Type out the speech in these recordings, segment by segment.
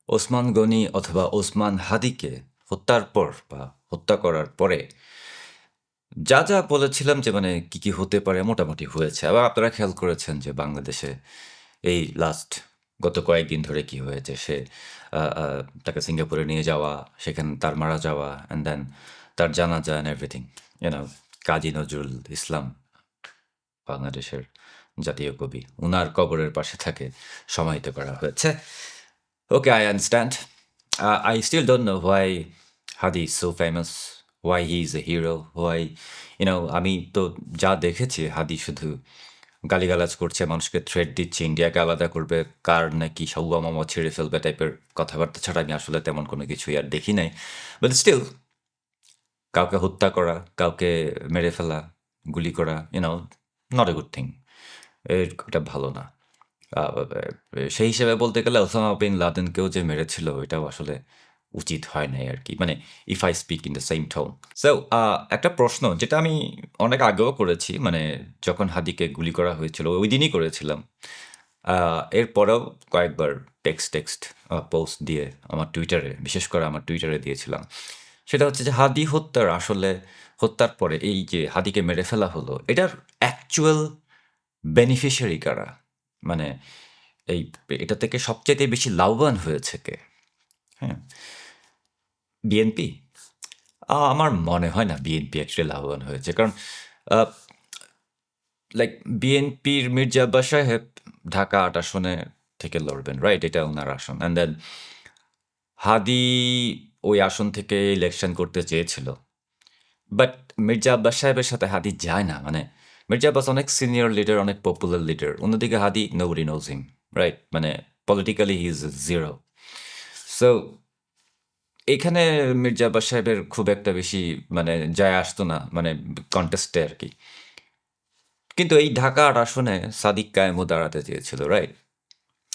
ওসমান গনি অথবা ওসমান হাদিকে হত্যার পর বা হত্যা করার পরে যা যা বলেছিলাম যে মানে কি কি হতে পারে মোটামুটি হয়েছে। আবার আপনারা খেয়াল করেছেন যে বাংলাদেশে এই লাস্ট গত কয়েকদিন ধরে কি হয়েছে, সে তাকে সিঙ্গাপুরে নিয়ে যাওয়া, সেখানে তার মারা যাওয়া, অ্যান্ড দেন তার জানাজা অ্যান্ড এভরিথিং, কাজী নজরুল ইসলাম, বাংলাদেশের জাতীয় কবি, উনার কবরের পাশে থাকে সমাহিত করা হয়েছে। Okay, I understand. I still don't know why Hadi is so famous, why he is a hero, why, আমি তো যা দেখেছি হাদি শুধু গালিগালাজ করছে, মানুষকে থ্রেট দিচ্ছে, ইন্ডিয়াকে আলাদা করবে, কার নাকি সাউয়া মামা ছেড়ে ফেলবে টাইপের কথাবার্তা ছাড়া আমি আসলে তেমন কোনো কিছুই আর দেখি নাই। বাট স্টিল, কাউকে হত্যা করা, কাউকে মেরে ফেলা, গুলি করা, নট এ গুড থিং। এটা ভালো না। সেই হিসেবে বলতে গেলে ওসামা বিন লাদেনকেও যে মেরেছিল এটাও আসলে উচিত হয় নাই আর কি, মানে if I speak in the same tone. So একটা প্রশ্ন যেটা আমি অনেক আগেও করেছি, মানে যখন হাদিকে গুলি করা হয়েছিল ওই দিনই করেছিলাম, এরপরেও কয়েকবার টেক্সট টেক্সট পোস্ট দিয়ে আমার টুইটারে, বিশেষ করে আমার টুইটারে দিয়েছিলাম। সেটা হচ্ছে যে হাদি হত্যার পরে এই যে হাদিকে মেরে ফেলা হলো, এটার অ্যাকচুয়াল বেনিফিশিয়ারি কারা? মানে এই এটা থেকে সবচাইতে বেশি লাভবান হয়েছে কে? হ্যাঁ, বিএনপি? আমার মনে হয় না বিএনপি অ্যাকচুয়ালি লাভবান হয়েছে। কারণ লাইক বিএনপির মির্জা আব্বাস সাহেব ঢাকা ৮ আসনে থেকে লড়বেন, রাইট? এটা ওনার আসন। অ্যান্ড দেন হাদি ওই আসন থেকে ইলেকশন করতে চেয়েছিল। বাট মির্জা আব্বাস সাহেবের সাথে হাদি যায় না। মানে মির্জা আব্বাস অনেক সিনিয়র লিডার, অনেক পপুলার লিডার। অন্যদিকে হাদি নোবডি নোজ হিম, রাইট? মানে politically he is zero. So এখানে মির্জা আব্বাস সাহেবের খুব একটা বেশি মানে যায় আসতো না, মানে কন্টেস্টে আর কি। কিন্তু এই ঢাকা ৮ আসনে সাদিক কায়েমও দাঁড়াতে চেয়েছিল, রাইট?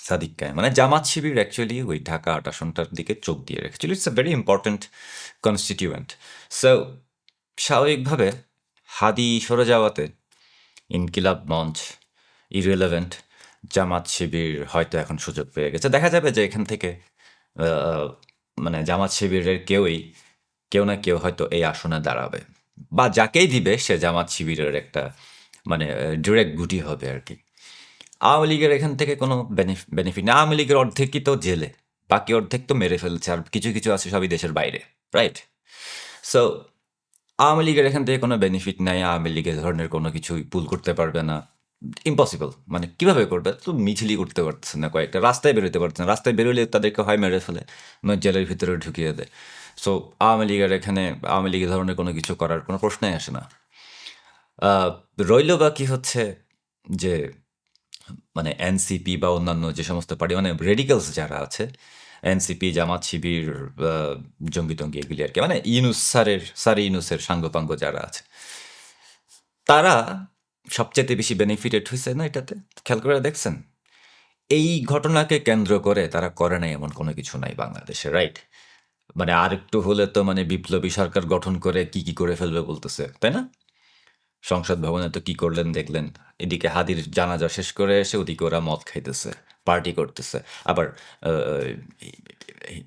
সাদিক কায়েম মানে জামাত শিবির অ্যাকচুয়ালি ওই ঢাকা ৮ আসনটার দিকে চোখ দিয়ে রেখেছিল। It's a very important constituent. So স্বাভাবিকভাবে হাদি সরে যাওয়াতে ইনকিলাব মঞ্চ, ইররিলেভেন্ট, জামাত শিবির হয়তো এখন সুযোগ পেয়ে গেছে। দেখা যাবে যে এখান থেকে আহ, মানে জামাত শিবিরের কেউ না কেউ হয়তো এই আসনে দাঁড়াবে, বা যাকেই দিবে সে জামাত শিবিরের একটা মানে ডিরেক্ট গুটি হবে আর কি। আওয়ামী লীগের এখান থেকে কোনো বেনিফিট না। আওয়ামী লীগের অর্ধেকই তো জেলে, বাকি অর্ধেক তো মেরে ফেলছে, আর কিছু কিছু আছে সবই দেশের বাইরে, রাইট? সো আওয়ামী লীগের এখান থেকে কোনো বেনিফিট নাই। আওয়ামী লীগ এ ধরনের কোনো কিছুই পুল করতে পারবে না। ইম্পসিবল। মানে কিভাবে করবে? তো মিছিলই করতে পারতেছে না, কয়েকটা রাস্তায় বেরোতে পারতেছে না। রাস্তায় বেরোলে তাদেরকে হয় মেরে ফেলে, নয় জেলের ভিতরে ঢুকিয়ে দেয়। সো আওয়ামী লীগ এ ধরনের কোনো কিছু করার কোনো প্রশ্নই আসে না। আহ, রইল বাকি হচ্ছে যে মানে এনসিপি বা অন্যান্য যে সমস্ত পার্টি, মানে রেডিক্যালস যারা আছে, এনসিপি, জামাত শিবির, জঙ্গি টঙ্গি এগুলি আর কি, মানে সারি ইউনুসের সাঙ্গপাঙ্গ যারা আছে, তারা সবচেয়ে বেশি বেনিফিটেড হয়েছে না এটাতে? খেয়াল করে দেখছেন? এই ঘটনাকে কেন্দ্র করে তারা করে নাই এমন কোনো কিছু নাই বাংলাদেশে, রাইট? মানে আর একটু হলে তো মানে বিপ্লবী সরকার গঠন করে কি কি করে ফেলবে বলতেছে, তাই না? সংসদ ভবনে তো কি করলেন দেখলেন। এদিকে হাদির জানাজা শেষ করে এসে ওদিকে ওরা মদ খাইতেছে, পার্টি করতেছে, আবার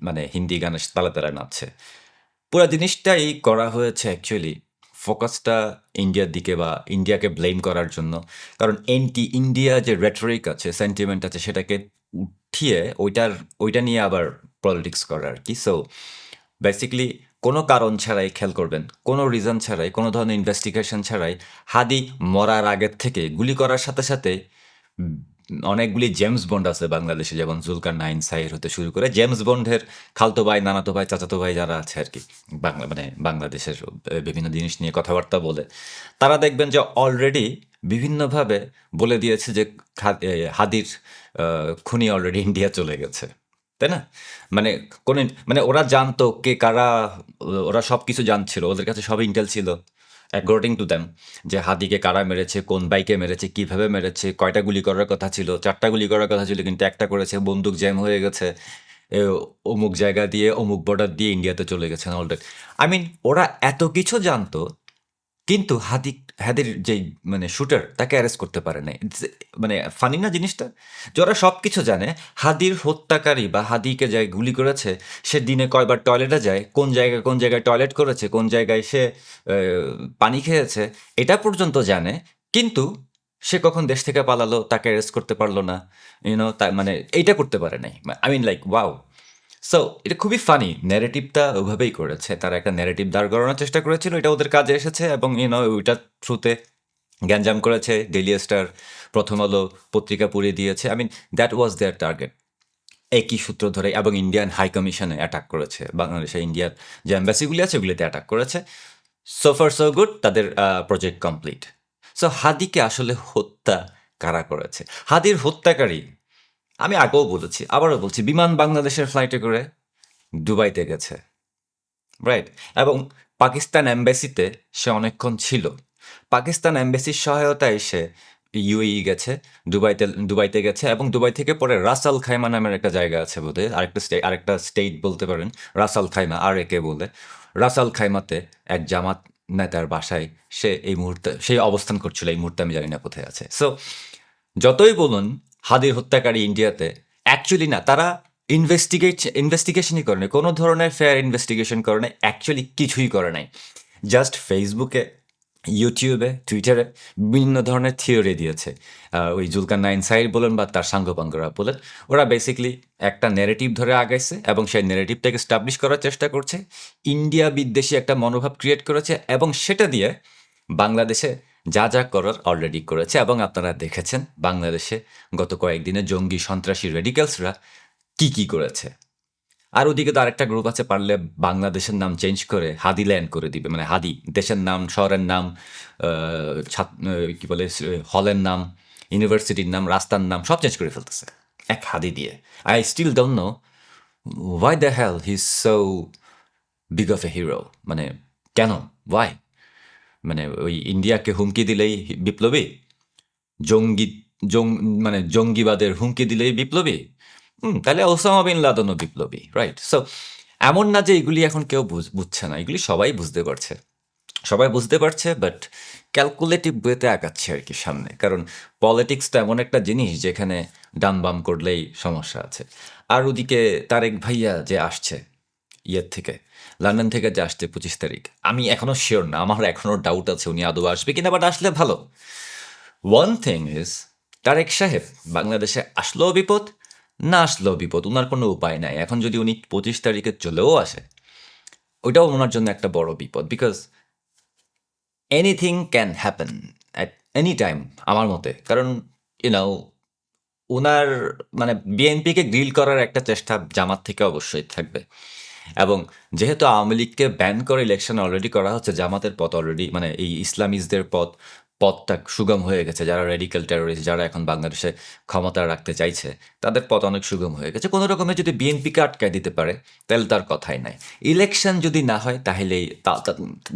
মানে হিন্দি গানের তালে তালে নাচছে। পুরা জিনিসটাই করা হয়েছে অ্যাকচুয়ালি ফোকাসটা ইন্ডিয়ার দিকে বা ইন্ডিয়াকে ব্লেম করার জন্য। কারণ এন্টি ইন্ডিয়া যে রেটরিক আছে, সেন্টিমেন্ট আছে, সেটাকে উঠিয়ে ওইটা নিয়ে আবার পলিটিক্স করা আর কি। সো বেসিক্যালি কোনো কারণ ছাড়াই, খেয়াল করবেন, কোনো রিজন ছাড়াই, কোনো ধরনের ইনভেস্টিগেশন ছাড়াই হাদি মরার আগের থেকে গুলি করার সাথে সাথে উম, অনেকগুলি জেমস বন্ড আছে বাংলাদেশে, যেমন জুলকার নাইন, সাইর হতে শুরু করে জেমস বন্ডের খালতো ভাই, নানাতো ভাই, চাচাতো ভাই যারা আছে আর কি, মানে বাংলাদেশের বিভিন্ন জিনিস নিয়ে কথাবার্তা বলে, তারা দেখবেন যে অলরেডি বিভিন্নভাবে বলে দিয়েছে যে হাদির খুনি অলরেডি ইন্ডিয়া চলে গেছে, তাই না? মানে কোন মানে ওরা জানতো কে কারা, ওরা সব কিছু জানছিল, ওদের কাছে সব ইন্টেল ছিল অ্যাকর্ডিং টু দ্যাম, যে হাদিকে কারা মেরেছে, কোন বাইকে মেরেছে, কিভাবে মেরেছে, কয়টা গুলি করার কথা ছিল, 4টা গুলি করার কথা ছিল কিন্তু একটা করেছে, বন্দুক জ্যাম হয়ে গেছে, এ, অমুক জায়গা দিয়ে অমুক বর্ডার দিয়ে ইন্ডিয়াতে চলে গেছেন অলরেডি। আই মিন ওরা এত কিছু জানতো, কিন্তু হাদির যেই মানে শুটার তাকে অ্যারেস্ট করতে পারে নাই। মানে ফানি না জিনিসটা? যে ওরা সবকিছু জানে। হাদির হত্যাকারী বা হাদিকে যে গুলি করেছে, সে দিনে কয়বার টয়লেটে যায়, কোন জায়গায় টয়লেট করেছে, কোন জায়গায় সে আ পানি খেয়েছে, এটা পর্যন্ত জানে। কিন্তু সে কখন দেশ থেকে পালালো, তাকে অ্যারেস্ট করতে পারল না। তাই মানে এইটা করতে পারে নাই। I mean like wow! So এটা খুবই ফানি। ন্যারেটিভটা ওভাবেই করেছে। তারা একটা ন্যারেটিভ দাঁড় করানোর চেষ্টা করেছিল। এটা ওদের কাজে এসেছে এবং ওইটার থ্রুতে গ্যাঞ্জাম করেছে। ডেইলি স্টার, প্রথম আলো পত্রিকা পুড়িয়ে দিয়েছে। I mean that was their target. একই সূত্র ধরে এবং ইন্ডিয়ান হাই কমিশনে অ্যাটাক করেছে। বাংলাদেশে ইন্ডিয়ার যে এম্বাসিগুলি আছে ওগুলিতে অ্যাটাক করেছে। সো ফার সো গুড, তাদের প্রজেক্ট কমপ্লিট। সো হাদিকে আসলে হত্যা কারা করেছে? হাদির হত্যাকারী, আমি আগেও বলেছি, আবারও বলছি, বিমান বাংলাদেশের ফ্লাইটে করে দুবাইতে গেছে, রাইট? এবং পাকিস্তান এম্বাসিতে সে অনেকক্ষণ ছিল। পাকিস্তান এম্বাসির সহায়তায় সে ইউএই গেছে, দুবাইতে গেছে এবং দুবাই থেকে পরে রাস আল খাইমা নামের একটা জায়গা আছে বোধহয়, আরেকটা স্টেট বলতে পারেন, রাস আল খাইমা, আর একে বলে। রাস আল খাইমাতে এক জামাত নেতার বাসায় সে এই মুহূর্তে সেই অবস্থান করছিল। এই মুহূর্তে আমি জানি না কোথায় আছে। সো যতই বলুন হাদির হত্যাকারী ইন্ডিয়াতে, অ্যাকচুয়ালি না, তারা ইনভেস্টিগেশনই করে নাই, কোনো ধরনের ফেয়ার ইনভেস্টিগেশন করে নাই, অ্যাকচুয়ালি কিছুই করে নাই। জাস্ট ফেসবুকে, ইউটিউবে, টুইটারে বিভিন্ন ধরনের থিওরি দিয়েছে। ওই জুলকারনাইন সাইড বলেন বা তার সাঙ্গপাঙ্গরা বলেন, ওরা বেসিক্যালি একটা ন্যারেটিভ ধরে আগাইছে এবং সেই ন্যারেটিভটাকে স্টাবলিশ করার চেষ্টা করছে। ইন্ডিয়া বিদ্বেষী একটা মনোভাব ক্রিয়েট করেছে এবং সেটা দিয়ে বাংলাদেশে যা যা করার অলরেডি করেছে এবং আপনারা দেখেছেন বাংলাদেশে গত কয়েকদিনে জঙ্গি সন্ত্রাসী রেডিক্যালসরা কি করেছে। আর ওদিকে তো আরেকটা গ্রুপ আছে, পারলে বাংলাদেশের নাম চেঞ্জ করে হাদিল্যান্ড করে দিবে, মানে হাদি দেশের নাম, শহরের নাম, কি বলে, হলের নাম, ইউনিভার্সিটির নাম, রাস্তার নাম সব চেঞ্জ করে ফেলতেছে এক হাদি দিয়ে। I still don't know why the hell he is so big of a hero. মানে কেন, ওয়াই? মানে ওই ইন্ডিয়াকে হুমকি দিলেই বিপ্লবী, জঙ্গি জং মানে জঙ্গিবাদের হুমকি দিলেই বিপ্লবী? তাহলে ওসামা বিন লাদেনও বিপ্লবী, রাইট? সো এমন না যে এগুলি এখন কেউ বুঝছে না, এগুলি সবাই বুঝতে পারছে। সবাই বুঝতে পারছে, বাট ক্যালকুলেটিভ ওয়েতে আগাচ্ছে আর কি সামনে। কারণ পলিটিক্স তো এমন একটা জিনিস যেখানে ডান বাম করলেই সমস্যা আছে। আর ওদিকে তারেক ভাইয়া যে আসছে ইয়ের থেকে, লন্ডন থেকে যে আসছে 25 তারিখ, আমি এখনো শিওর না, আমার এখনো ডাউট আছে উনি আদৌ আসবে কিনা, বাট আসলে ভালো। ওয়ান থিং ইজ, তারেক সাহেব বাংলাদেশে আসলেও বিপদ, না আসলেও বিপদ, ওনার কোনো উপায় নাই। এখন যদি উনি 25 তারিখে চলেও আসে, ওইটাও ওনার জন্য একটা বড় বিপদ, because anything can happen at any time আমার মতে। কারণ ইউনাও ওনার মানে বিএনপিকে গ্রিল করার একটা চেষ্টা জামাত থেকে অবশ্যই থাকবে। এবং যেহেতু আওয়ামী লীগকে ব্যান করে ইলেকশন অলরেডি করা হচ্ছে, জামাতের পথ অলরেডি, মানে এই ইসলামিস্টদের পথটা সুগম হয়ে গেছে। যারা রেডিক্যাল টেরোরিস্ট, যারা এখন বাংলাদেশে ক্ষমতা রাখতে চাইছে, তাদের পথ অনেক সুগম হয়ে গেছে। কোনো রকমে যদি বিএনপিকে আটকায় দিতে পারে তাহলে তার কথাই নাই। ইলেকশন যদি না হয় তাহলেই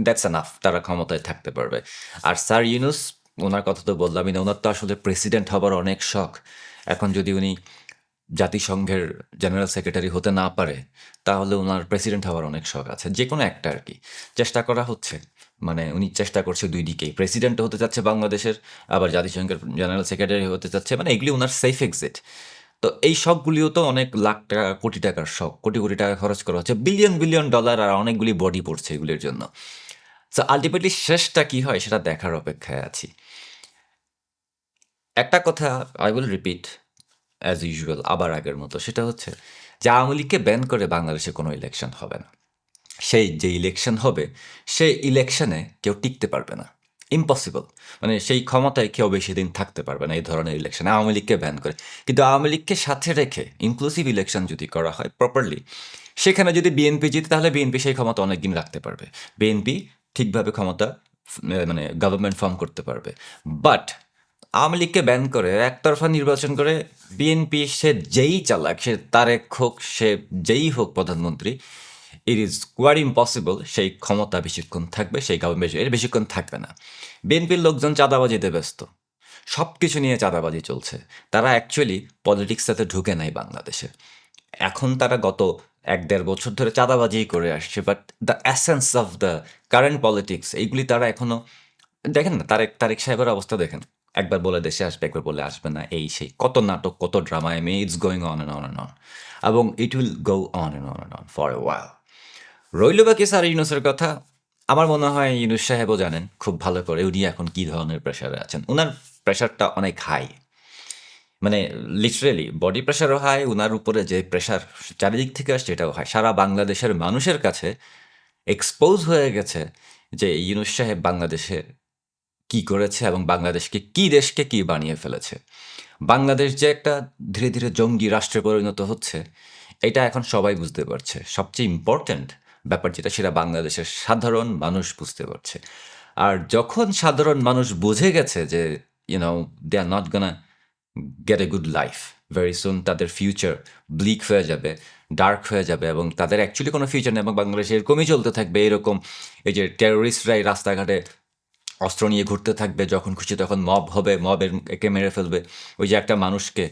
দ্যাটস এনাফ, তারা ক্ষমতায় থাকতে পারবে। আর স্যার ইউনুস, ওনার কথা তো বললামই না, ওনার তো আসলে প্রেসিডেন্ট হবার অনেক শখ। এখন যদি উনি জাতিসংঘের জেনারেল সেক্রেটারি হতে না পারে, তাহলে ওনার প্রেসিডেন্ট হওয়ার অনেক শখ আছে। যে কোনো একটা আর কি চেষ্টা করা হচ্ছে। মানে উনি চেষ্টা করছে দুই দিকেই, প্রেসিডেন্ট হতে চাচ্ছে বাংলাদেশের, আবার জাতিসংঘের জেনারেল সেক্রেটারি হতে চাচ্ছে। মানে এগুলি ওনার সেফ এক্সিট। তো এই শখগুলিও তো অনেক লাখ টাকা, কোটি টাকার শখ, কোটি কোটি টাকা খরচ করা হচ্ছে, বিলিয়ন বিলিয়ন ডলার, আর অনেকগুলি বডি পড়ছে এগুলির জন্য। সো আলটিমেটলি শেষটা কি হয় সেটা দেখার অপেক্ষায় আছি। একটা কথা I will repeat as usual, আবার আগের মতো, সেটা হচ্ছে যে আওয়ামী লীগকে ব্যান করে বাংলাদেশে কোনো ইলেকশন হবে না। সেই যে ইলেকশন হবে, সেই ইলেকশনে কেউ টিকতে পারবে না, ইম্পসিবল। মানে সেই ক্ষমতায় কেউ বেশি দিন থাকতে পারবে না এই ধরনের ইলেকশনে, আওয়ামী লীগকে ব্যান করে। কিন্তু আওয়ামী লীগকে সাথে রেখে ইনক্লুসিভ ইলেকশন যদি করা হয় প্রপারলি, সেখানে যদি বিএনপি জিতে, তাহলে বিএনপি সেই ক্ষমতা অনেক দিন রাখতে পারবে। বিএনপি ঠিকভাবে ক্ষমতা মানে গভর্নমেন্ট ফর্ম করতে পারবে। বাট আওয়ামী লীগকে ব্যান করে একতরফা নির্বাচন করে বিএনপি, সে যেই চালাক, সে তারেক হোক, সে যেই হোক প্রধানমন্ত্রী, ইট ইজ কোয়াইট ইম্পসিবল সেই ক্ষমতা বেশিক্ষণ থাকবে, সেই গভর্নমেন্ট এর বেশিক্ষণ থাকবে না। বিএনপির লোকজন চাঁদাবাজিতে ব্যস্ত, সব কিছু নিয়ে চাঁদাবাজি চলছে। তারা অ্যাকচুয়ালি পলিটিক্সটাতে ঢুকে নাই বাংলাদেশে। এখন তারা গত ১-১.৫ বছর ধরে চাঁদাবাজিই করে আসছে। But the essence of the current politics এইগুলি তারা এখনো দেখেন না, তারেক তারেক সাহেবের অবস্থা দেখেন। একবার বলে দেশে আসবে, একবার বলে আসবে না, এই সেই। কত নাটক, কত drama, I mean, it's going on and on and on. এবং it will go on and on and on for a while. রইল বাকি স্যার ইউনূসের কথা, আমার মনে হয় ইউনূস সাহেবও জানেন খুব ভালো করে উনি এখন কী ধরনের প্রেশারে আছেন। উনার প্রেশারটা অনেক হাই। মানে লিটারেলি বডি প্রেশারও হাই, উনার উপরে যে প্রেশার চারিদিক থেকে আসছে এটাও হাই। সারা বাংলাদেশের মানুষের কাছে এক্সপোজ হয়ে গেছে যে ইউনূস সাহেব বাংলাদেশে কি করেছে এবং বাংলাদেশকে কি দেশকে কি বানিয়ে ফেলেছে। বাংলাদেশ যে একটা ধীরে ধীরে জঙ্গি রাষ্ট্রে পরিণত হচ্ছে এটা এখন সবাই বুঝতে পারছে। সবচেয়ে ইম্পর্ট্যান্ট ব্যাপার যেটা সেটা বাংলাদেশের সাধারণ মানুষ বুঝতে পারছে। আর যখন সাধারণ মানুষ বুঝে গেছে যে they are not gonna get a good life very soon, তাদের ফিউচার ব্লিক হয়ে যাবে, ডার্ক হয়ে যাবে এবং তাদের অ্যাকচুয়ালি কোনো ফিউচার নেই এবং বাংলাদেশে এরকমই চলতে থাকবে। এরকম এই যে টেরোরিস্টরাই রাস্তাঘাটে অস্ত্র নিয়ে ঘুরতে থাকবে, যখন খুশি তখন মব হবে, মবের একে মেরে ফেলবে। ওই যে একটা মানুষকে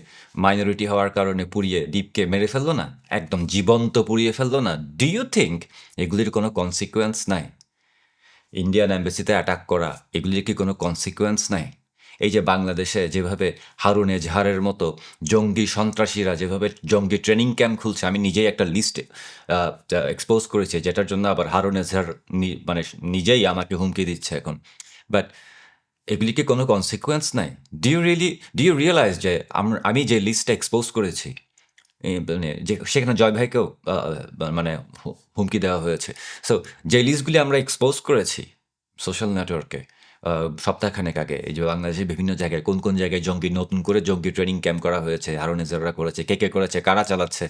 মাইনরিটি হওয়ার কারণে পুড়িয়ে দ্বীপকে মেরে ফেললো না, একদম জীবন্ত পুড়িয়ে ফেললো না। ডু ইউ থিঙ্ক এগুলির কোনো কনসিকুয়েন্স নাই? ইন্ডিয়ান অ্যাম্বাসিতে অ্যাটাক করা, এগুলির কি কোনো কনসিকুয়েন্স নাই? এই যে বাংলাদেশে যেভাবে হারুন এজাহারের মতো জঙ্গি সন্ত্রাসীরা যেভাবে জঙ্গি ট্রেনিং ক্যাম্প খুলছে, আমি নিজেই একটা লিস্টে এক্সপোজ করেছি, যেটার জন্য আবার হারুন এজাহার মানে নিজেই আমাকে হুমকি দিচ্ছে এখন। বাট এগুলি কি কোনো কনসিকুয়েন্স নাই? ডু ইউ রিয়েলাইজ যে আমি যে লিস্টটা এক্সপোজ করেছি মানে যে সেখানে জয় ভাইকেও মানে হুমকি দেওয়া হয়েছে। সো যে লিস্টগুলি আমরা এক্সপোজ করেছি সোশ্যাল নেটওয়ার্কে সপ্তাহখানেক আগে, এই যে বাংলাদেশের বিভিন্ন জায়গায় কোন কোন জায়গায় নতুন করে জঙ্গি ট্রেনিং ক্যাম্প করা হয়েছে, হারুন এজাহাররা করেছে, কে করেছে, কারা চালাচ্ছে,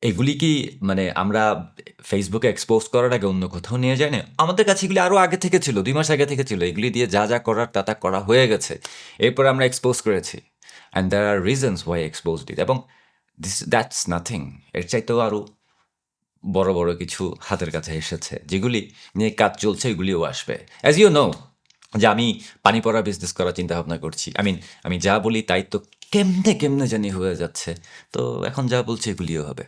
এগুলি কি মানে আমরা ফেসবুকে এক্সপোজ করার আগে অন্য কোথাও নিয়ে যাই না? আমাদের কাছে এগুলি আরও আগে থেকে ছিল, ২ মাস আগে থেকে ছিল। এগুলি দিয়ে যা যা করার তা করা হয়ে গেছে। এরপর আমরা এক্সপোজ করেছি and there are reasons why exposed it. এবং দ্যাটস নাথিং। এর চাইতেও আরও বড় বড় কিছু হাতের কাছে এসেছে, যেগুলি নিয়ে কাজ চলছে, এগুলিও আসবে। অ্যাজ ইউ নো যে আমি পানি পড়া বিজনেস করার চিন্তা ভাবনা করছি। আমি যা বলি তাই তো কেমনে জানি হয়ে যাচ্ছে। তো এখন যা বলছি এগুলিও হবে।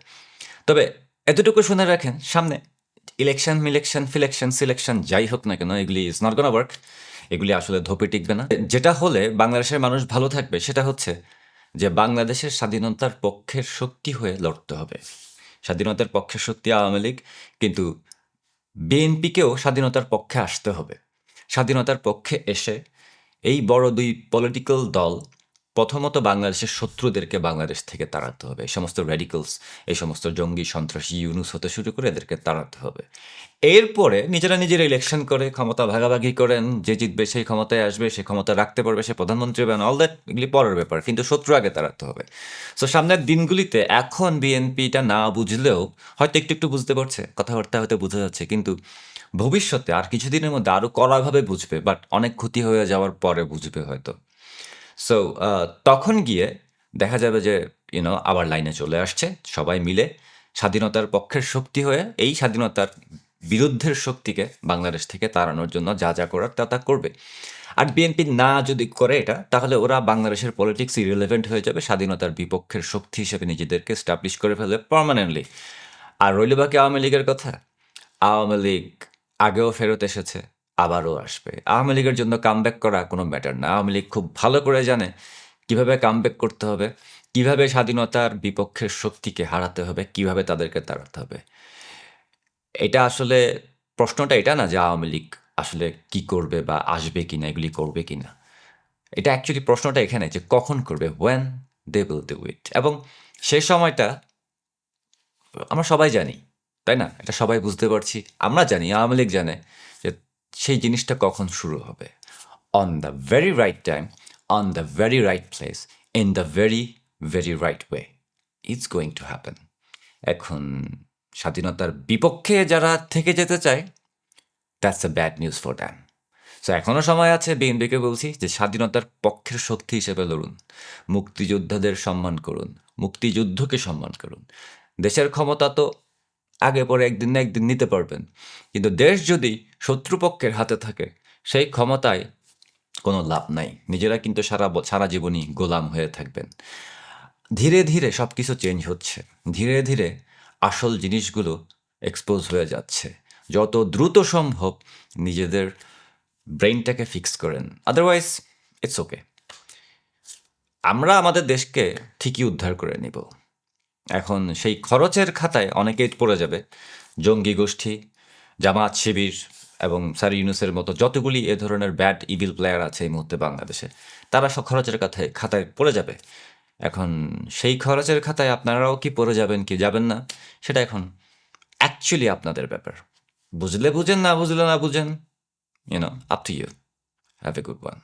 তবে এতটুকু শুনে রাখেন, সামনে ফিলেকশন সিলেকশন যাই হোক না কেন, এগুলি ইজ নট গোনা ওয়ার্ক। এগুলি আসলে ধোপে টিকবে না। যেটা হলে বাংলাদেশের মানুষ ভালো থাকবে সেটা হচ্ছে যে বাংলাদেশের স্বাধীনতার পক্ষের শক্তি হয়ে লড়তে হবে। স্বাধীনতার পক্ষের শক্তি আওয়ামী লীগ, কিন্তু বিএনপিকেও স্বাধীনতার পক্ষে আসতে হবে। স্বাধীনতার পক্ষে এসে এই বড় দুই পলিটিক্যাল দল প্রথমত বাংলাদেশের শত্রুদেরকে বাংলাদেশ থেকে তাড়াতে হবে। এই সমস্ত র্যাডিক্যালস, এই সমস্ত জঙ্গি সন্ত্রাসী ইউনুস হতে শুরু করে এদেরকে তাড়াতে হবে। এরপরে নিজেরা ইলেকশন করে ক্ষমতা ভাগাভাগি করেন, যে জিতবে সেই ক্ষমতায় আসবে, সে ক্ষমতা রাখতে পারবে, সে প্রধানমন্ত্রী হবে, অল দ্যাট এগুলি পরের ব্যাপার, কিন্তু শত্রু আগে তাড়াতে হবে। সো সামনের দিনগুলিতে এখন বিএনপিটা না বুঝলেও হয়তো একটু একটু বুঝতে পারছে, কথাবার্তা হয়তো বোঝা যাচ্ছে, কিন্তু ভবিষ্যতে আর কিছুদিনের মধ্যে আরও কড়াভাবে বুঝবে, বাট অনেক ক্ষতি হয়ে যাওয়ার পরে বুঝবে হয়তো। সো তখন গিয়ে দেখা যাবে যে আবার লাইনে চলে আসছে সবাই মিলে স্বাধীনতার পক্ষের শক্তি হয়ে এই স্বাধীনতার বিরুদ্ধের শক্তিকে বাংলাদেশ থেকে তাড়ানোর জন্য যা যা করার তা করবে। আর বিএনপি না যদি করে এটা, তাহলে ওরা বাংলাদেশের পলিটিক্স ইরিলেভেন্ট হয়ে যাবে, স্বাধীনতার বিপক্ষের শক্তি হিসেবে নিজেদেরকে স্টাবলিশ করে ফেলবে পার্মানেন্টলি। আর রইল বাকি আওয়ামী লীগের কথা। আওয়ামী লীগ আগেও ফেরত এসেছে, আবারও আসবে। আওয়ামী লীগের জন্য কামব্যাক করা কোনো ম্যাটার না। আওয়ামী লীগ খুব ভালো করে জানে কিভাবে কামব্যাক করতে হবে, কিভাবে স্বাধীনতার বিপক্ষের শক্তিকে হারাতে হবে, কিভাবে তাদেরকে তাড়াতে হবে। এটা আসলে প্রশ্নটা এটা না যে আওয়ামী লীগ আসলে কি করবে বা আসবে কিনা, এগুলি করবে কিনা। এটা অ্যাকচুয়ালি প্রশ্নটা এখানে যে কখন করবে, when they will do it। এবং সেই সময়টা আমরা সবাই জানি, তাই না? এটা সবাই বুঝতে পারছি। আমরা জানি, আওয়ামী লীগ জানে যে সেই জিনিসটা কখন শুরু হবে। On the very right time, on the very right place, in the very right way, it's going to happen. এখন স্বাধীনতার বিপক্ষে যারা থেকে যেতে চায়, that's a bad news for them. So এখনও সময় আছে, বিএনপিকে বলছি যে স্বাধীনতার পক্ষের শক্তি হিসেবে লড়ুন, মুক্তিযোদ্ধাদের সম্মান করুন, মুক্তিযুদ্ধকে সম্মান করুন। দেশের ক্ষমতা তো আগে পরে একদিন না একদিন নিতে পারবেন, কিন্তু দেশ যদি শত্রুপক্ষের হাতে থাকে সেই ক্ষমতায় কোনো লাভ নাই। নিজেরা কিন্তু সারা জীবনই গোলাম হয়ে থাকবেন। ধীরে ধীরে সব কিছু চেঞ্জ হচ্ছে। ধীরে ধীরে আসল জিনিসগুলো এক্সপোজ হয়ে যাচ্ছে। যত দ্রুত সম্ভব নিজেদের ব্রেইনটাকে ফিক্স করেন, আদারওয়াইজ ইটস ওকে। আমরা আমাদের দেশকে ঠিকই উদ্ধার করে নিব। এখন সেই খরচের খাতায় অনেকেই পড়ে যাবে। জঙ্গি গোষ্ঠী, জামাত শিবির এবং স্যার ইউনূসের মতো যতগুলি এ ধরনের ব্যাড ইভিল প্লেয়ার আছে এই মুহূর্তে বাংলাদেশে, তারা সব খরচের খাতায় পড়ে যাবে। এখন সেই খরচের খাতায় আপনারাও কি পড়ে যাবেন কি যাবেন না, সেটা এখন অ্যাকচুয়ালি আপনাদের ব্যাপার। বুঝলে বুঝেন, না বুঝলে না বুঝেন, up to you. Have a good one.